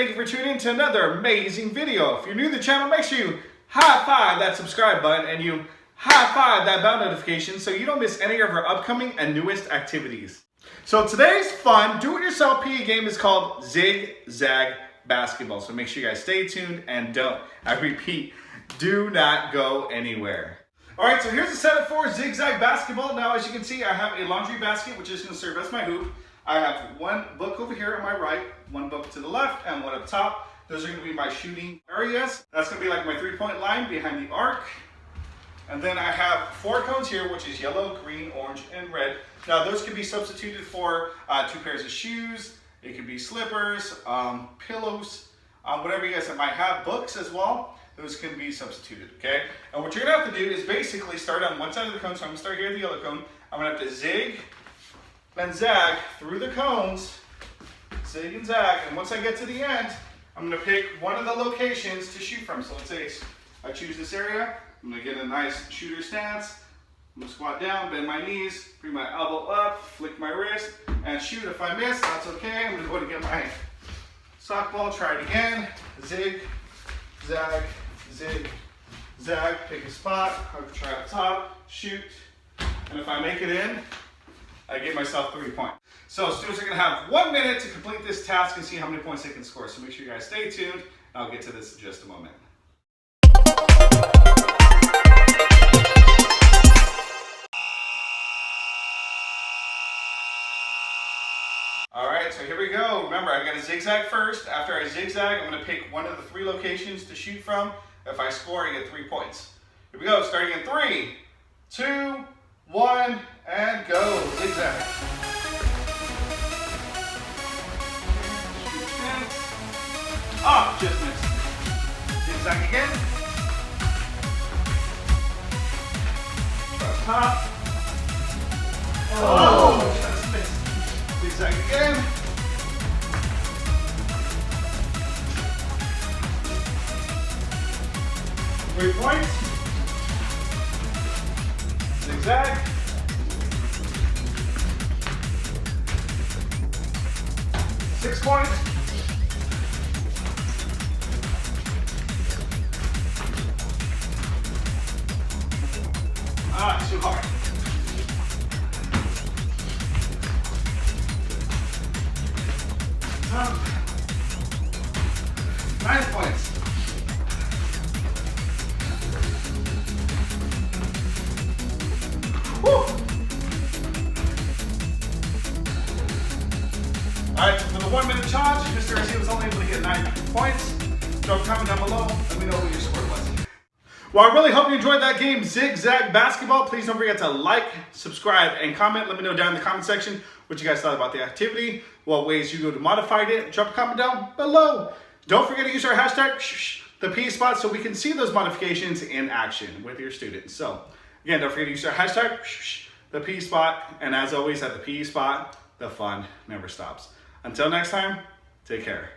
thank you for tuning in to another amazing video. If you're new to the channel, make sure you high five that subscribe button and you high five that bell notification so you don't miss any of our upcoming and newest activities. So today's fun do-it-yourself PE game is called Zig Zag Basketball. So make sure you guys stay tuned and I repeat, do not go anywhere. All right, so here's the setup for Zig Zag Basketball. Now, as you can see, I have a laundry basket, which is going to serve as my hoop. I have one book over here on my right, one book to the left, and one up top. Those are going to be my shooting areas. That's going to be like my three-point line behind the arc. And then I have 4 cones here, which is yellow, green, orange, and red. Now, those can be substituted for 2 pairs of shoes. It could be slippers, pillows, whatever you guys might have, books as well. Those can be substituted, okay? And what you're gonna have to do is basically start on one side of the cone. So I'm gonna start here at the yellow cone. I'm gonna have to zig and zag through the cones, zig and zag. And once I get to the end, I'm gonna pick one of the locations to shoot from. So let's say I choose this area. I'm gonna get a nice shooter stance. I'm gonna squat down, bend my knees, bring my elbow up, flick my wrist, and shoot. If I miss, that's okay. I'm gonna go and get my sock ball, try it again. Zig, zag, zig, zag, pick a spot, I would try up top, shoot, and if I make it in, I give myself 3 points. So students are gonna have 1 minute to complete this task and see how many points they can score. So make sure you guys stay tuned, and I'll get to this in just a moment. All right, so here we go. Remember, I gotta zigzag first. After I zigzag, I'm gonna pick one of the 3 locations to shoot from. If I score, I get 3 points. Here we go, starting in 3, 2, 1, and go. Zigzag. Ah, just missed. Zigzag again. Press top. Oh, just missed. Zigzag again. Three points. Zigzag. Six points. Ah, too hard. Um, 9 points. Alright, for the 1 minute challenge, Mr. Garcia was only able to get 9 points. So comment down below, let me know what your score was. Well, I really hope you enjoyed that game, Zig Zag Basketball. Please don't forget to like, subscribe, and comment. Let me know down in the comment section what you guys thought about the activity, what ways you go to modify it. Drop a comment down below. Don't forget to use our hashtag, ThePESpot, so we can see those modifications in action with your students. So, again, don't forget to use our hashtag, ThePESpot. And as always, at ThePESpot, the fun never stops. Until next time, take care.